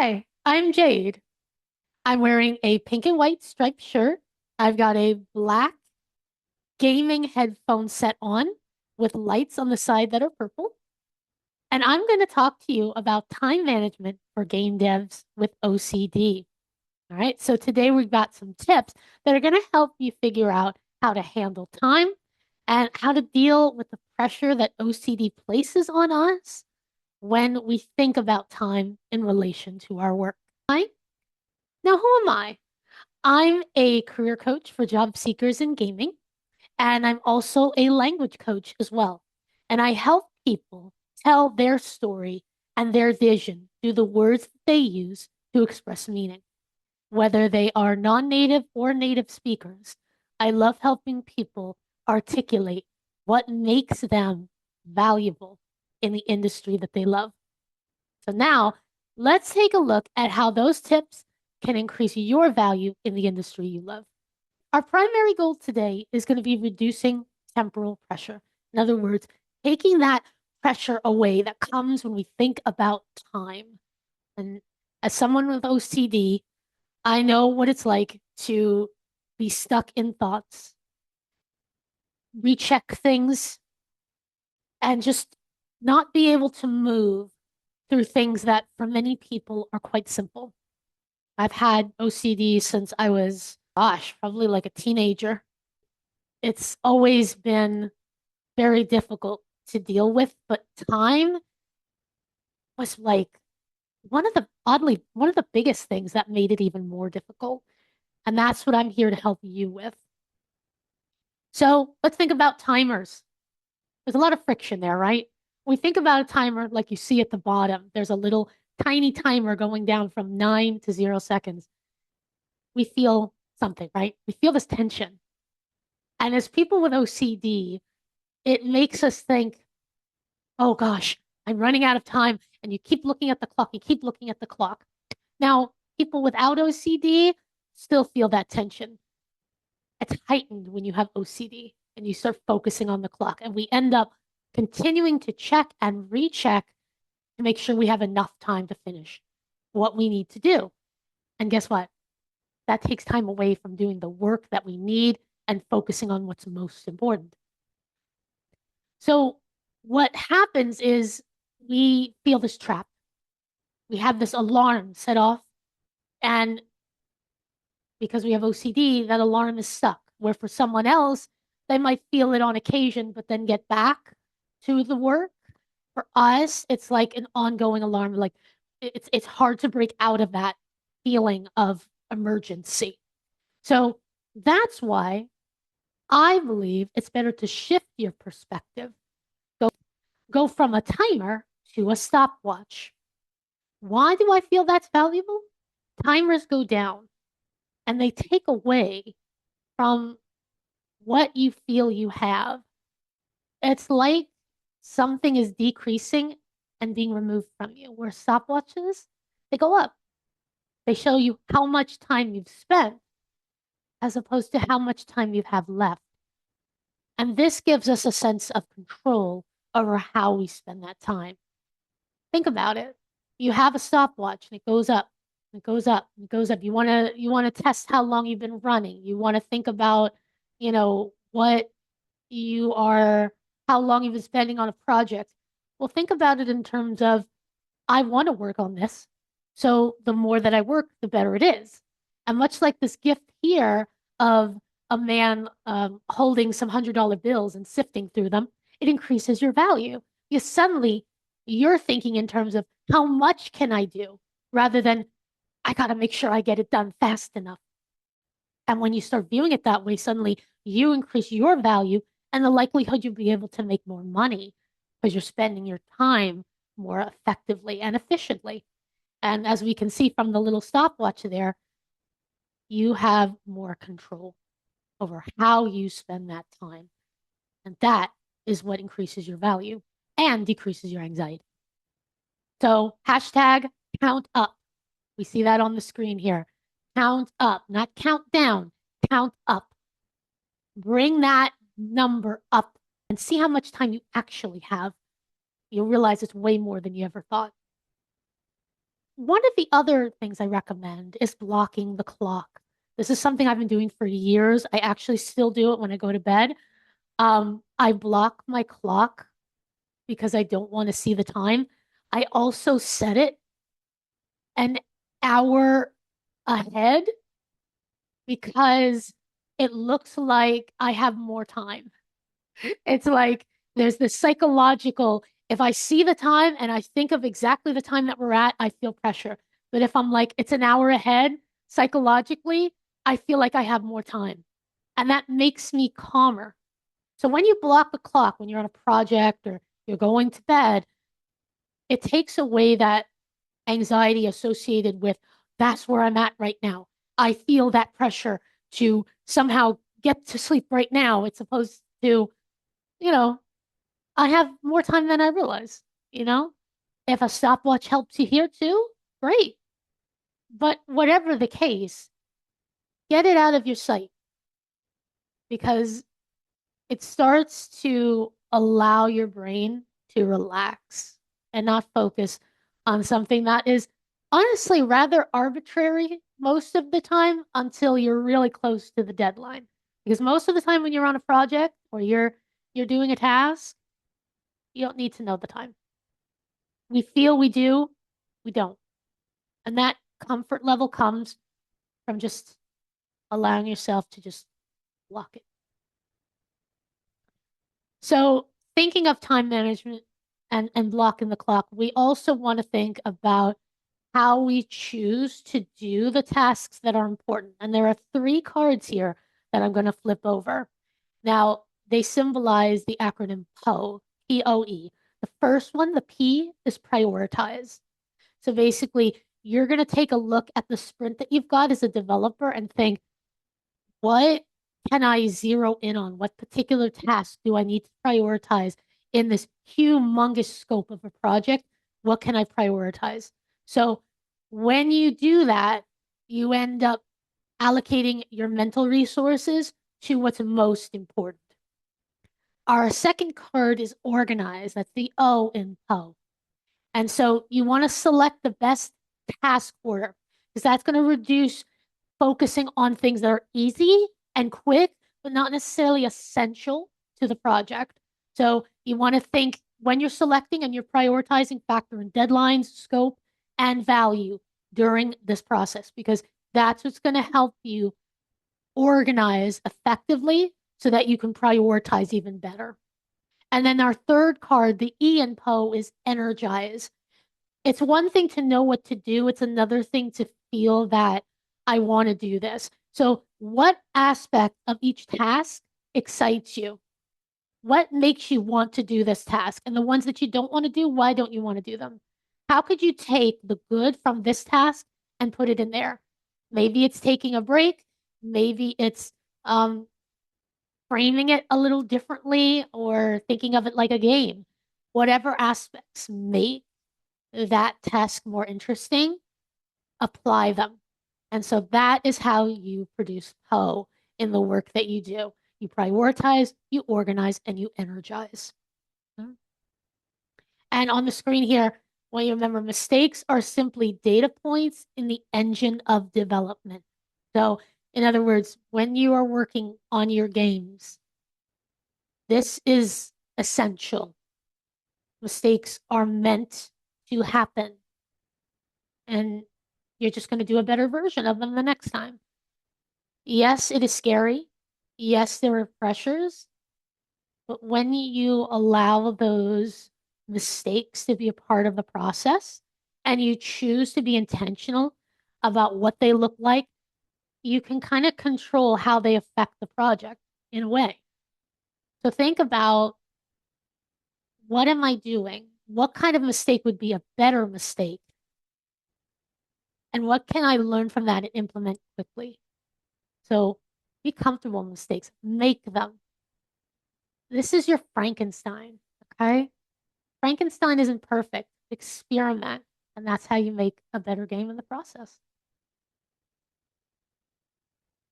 Hi, I'm Jade. I'm wearing a pink and white striped shirt. I've got a black gaming headphone set on with lights on the side that are purple. And I'm going to talk to you about time management for game devs with OCD. All right. So today we've got some tips that are going to help you figure out how to handle time and how to deal with the pressure that OCD places on us when we think about time in relation to our work. Hi. Now, who am I? I'm a career coach for job seekers in gaming, and I'm also a language coach as well. And I help people tell their story and their vision through the words that they use to express meaning. Whether they are non native or native speakers, I love helping people articulate what makes them valuable in the industry that they love. So now let's take a look at how those tips can increase your value in the industry you love. Our primary goal today is going to be reducing temporal pressure. In other words, taking that pressure away that comes when we think about time. And as someone with OCD, I know what it's like to be stuck in thoughts, recheck things, and just not be able to move through things that for many people are quite simple. I've had OCD since I was, probably like a teenager. It's always been very difficult to deal with, but time was like one of the biggest things that made it even more difficult. And that's what I'm here to help you with. So let's think about timers. There's a lot of friction there, right? We think about a timer like you see at the bottom. There's a little tiny timer going down from 9 to 0 seconds. We feel something, right? We feel this tension. And as people with OCD, it makes us think, oh gosh, I'm running out of time. And you keep looking at the clock, you keep looking at the clock. Now, people without OCD still feel that tension. It's heightened when you have OCD and you start focusing on the clock. And we end up continuing to check and recheck to make sure we have enough time to finish what we need to do. And guess what? That takes time away from doing the work that we need and focusing on what's most important. So, what happens is we feel this trap. We have this alarm set off, and because we have OCD, that alarm is stuck. Where for someone else, they might feel it on occasion, but then get back to the work. For us, it's like an ongoing alarm. Like it's hard to break out of that feeling of emergency. So that's why I believe it's better to shift your perspective. Go from a timer to a stopwatch. Why do I feel that's valuable? Timers go down and they take away from what you feel you have. It's like something is decreasing and being removed from you. Where stopwatches, they go up. They show you how much time you've spent as opposed to how much time you have left. And this gives us a sense of control over how we spend that time. Think about it. You have a stopwatch and it goes up, it goes up, it goes up. You want to test how long you've been running. You want to think about, what you are, how long you've been spending on a project. Well, think about it in terms of I want to work on this. So the more that I work, the better it is. And much like this gift here of a man holding some $100 bills and sifting through them, it increases your value. Because suddenly you're thinking in terms of how much can I do rather than I got to make sure I get it done fast enough. And when you start viewing it that way, suddenly you increase your value and the likelihood you'll be able to make more money because you're spending your time more effectively and efficiently. And as we can see from the little stopwatch there, you have more control over how you spend that time. And that is what increases your value and decreases your anxiety. So hashtag count up. We see that on the screen here. Count up, not count down, count up. Bring that number up and see how much time you actually have. You'll realize it's way more than you ever thought. One of the other things I recommend is blocking the clock. This is something I've been doing for years. I actually still do it when I go to bed. I block my clock because I don't want to see the time. I also set it an hour ahead because it looks like I have more time. It's like there's this psychological, if I see the time and I think of exactly the time that we're at, I feel pressure. But if I'm like, it's an hour ahead, psychologically, I feel like I have more time. And that makes me calmer. So when you block the clock, when you're on a project or you're going to bed, it takes away that anxiety associated with that's where I'm at right now. I feel that pressure to somehow get to sleep right now. It's supposed to, you know, I have more time than I realize, you know? If a stopwatch helps you here too, great. But whatever the case, get it out of your sight because it starts to allow your brain to relax and not focus on something that is honestly rather arbitrary most of the time until you're really close to the deadline. Because most of the time when you're on a project or you're doing a task, you don't need to know the time. We feel we do, we don't. And that comfort level comes from just allowing yourself to just block it. So, thinking of time management and blocking the clock, we also want to think about how we choose to do the tasks that are important. And there are three cards here that I'm going to flip over. Now, they symbolize the acronym POE, POE. The first one, the P, is prioritize. So basically, you're going to take a look at the sprint that you've got as a developer and think, what can I zero in on? What particular task do I need to prioritize in this humongous scope of a project? What can I prioritize? So when you do that, you end up allocating your mental resources to what's most important. Our second card is organize. That's the O in PO. And so you want to select the best task order because that's going to reduce focusing on things that are easy and quick, but not necessarily essential to the project. So you want to think when you're selecting and you're prioritizing, factor in deadlines, scope, and value during this process because that's what's going to help you organize effectively so that you can prioritize even better. And then our third card, the E in PO, is energize. It's one thing to know what to do, it's another thing to feel that I want to do this. So, what aspect of each task excites you? What makes you want to do this task? And the ones that you don't want to do, why don't you want to do them? How could you take the good from this task and put it in there? Maybe it's taking a break, maybe it's um, framing it a little differently or thinking of it like a game. Whatever aspects make that task more interesting, apply them. And so that is how you produce PO in the work that you do. You prioritize, you organize, and you energize. And on the screen here, when you remember, mistakes are simply data points in the engine of development. So, in other words, when you are working on your games, this is essential. Mistakes are meant to happen. And you're just going to do a better version of them the next time. Yes, it is scary. Yes, there are pressures. But when you allow those mistakes to be a part of the process and you choose to be intentional about what they look like, you can kind of control how they affect the project in a way. So think about what am I doing? What kind of mistake would be a better mistake? And what can I learn from that and implement quickly? So be comfortable in mistakes, make them. This is your Frankenstein, okay? Frankenstein isn't perfect. Experiment, and that's how you make a better game in the process.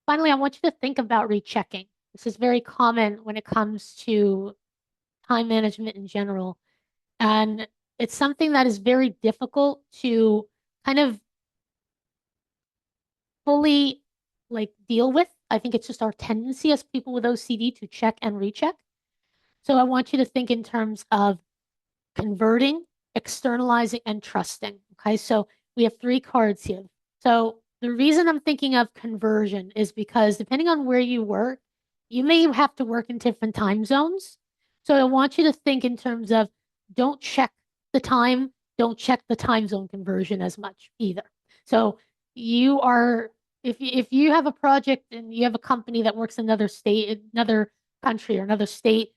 Finally, I want you to think about rechecking. This is very common when it comes to time management in general. And it's something that is very difficult to kind of fully like deal with. I think it's just our tendency as people with OCD to check and recheck. So I want you to think in terms of converting, externalizing, and trusting. Okay, so we have three cards here. So the reason I'm thinking of conversion is because depending on where you work, you may have to work in different time zones. So I want you to think in terms of don't check the time, don't check the time zone conversion as much either. So you are if you have a project and you have a company that works in another state, another country or another state,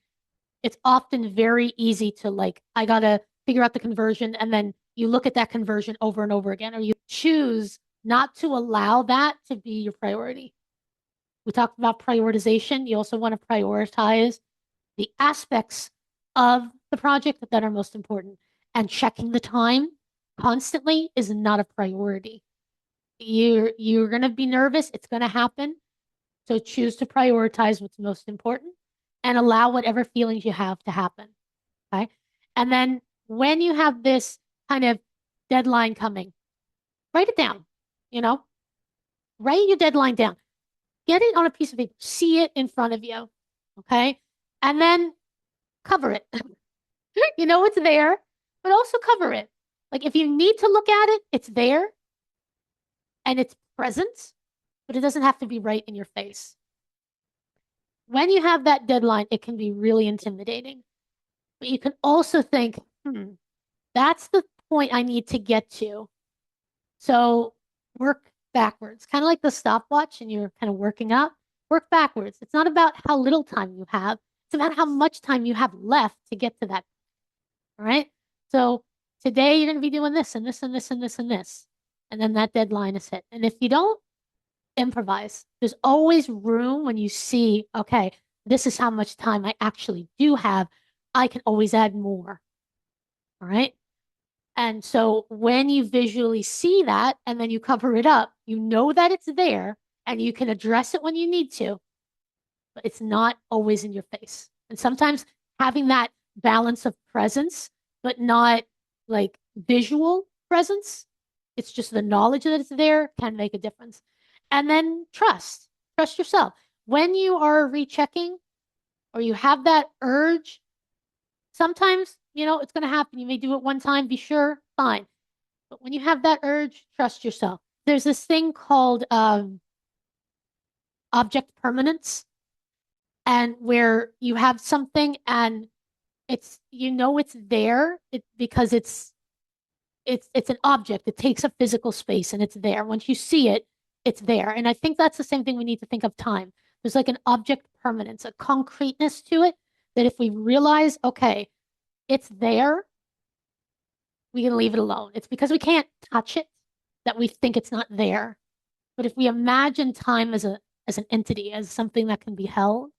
it's often very easy to like, I gotta figure out the conversion, and then you look at that conversion over and over again, or you choose not to allow that to be your priority. We talked about prioritization. You also want to prioritize the aspects of the project that are most important. And checking the time constantly is not a priority. You're gonna be nervous, it's gonna happen. So choose to prioritize what's most important and allow whatever feelings you have to happen. Okay. And then when you have this kind of deadline coming, write it down. You know, write your deadline down. Get it on a piece of paper. See it in front of you. Okay. And then cover it. You know it's there, but also cover it. Like if you need to look at it, it's there and it's present, but it doesn't have to be right in your face. When you have that deadline, it can be really intimidating. But you can also think, that's the point I need to get to. So work backwards, kind of like the stopwatch, and you're kind of working up. Work backwards. It's not about how little time you have, it's about how much time you have left to get to that. All right. So today you're going to be doing this and this and this and this and this. And then that deadline is hit. And if you don't, improvise. There's always room when you see, okay, this is how much time I actually do have. I can always add more. All right. And so when you visually see that and then you cover it up, you know that it's there and you can address it when you need to, but it's not always in your face. And sometimes having that balance of presence, but not like visual presence, it's just the knowledge that it's there can make a difference. And then trust yourself. When you are rechecking or you have that urge, sometimes, it's going to happen. You may do it one time, be sure, fine. But when you have that urge, trust yourself. There's this thing called object permanence, and where you have something and it's there because it's an object. It takes up physical space and it's there. Once you see it, it's there. And I think that's the same thing we need to think of time. There's like an object permanence, a concreteness to it that if we realize, okay, it's there, we can leave it alone. It's because we can't touch it that we think it's not there. But if we imagine time as an entity, as something that can be held,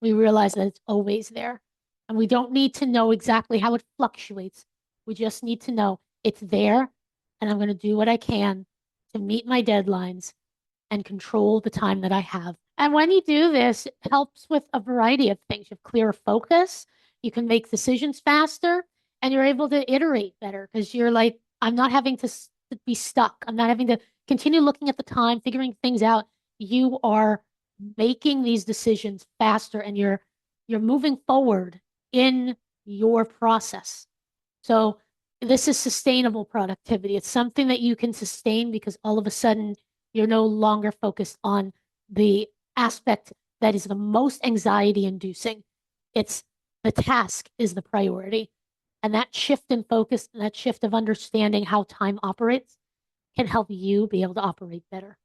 we realize that it's always there. And we don't need to know exactly how it fluctuates. We just need to know it's there, and I'm going to do what I can to meet my deadlines and control the time that I have. And when you do this, it helps with a variety of things. You have clearer focus, you can make decisions faster, and you're able to iterate better because you're like, I'm not having to be stuck. I'm not having to continue looking at the time, figuring things out. You are making these decisions faster and you're moving forward in your process. So this is sustainable productivity. It's something that you can sustain because all of a sudden you're no longer focused on the aspect that is the most anxiety inducing. It's the task is the priority. And that shift in focus and that shift of understanding how time operates can help you be able to operate better.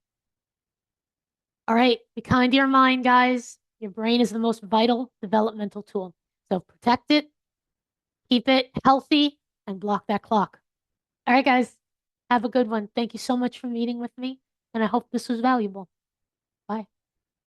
All right, be kind to your mind, guys. Your brain is the most vital developmental tool. So protect it, keep it healthy, and block that clock. All right, guys, have a good one. Thank you so much for meeting with me, and I hope this was valuable.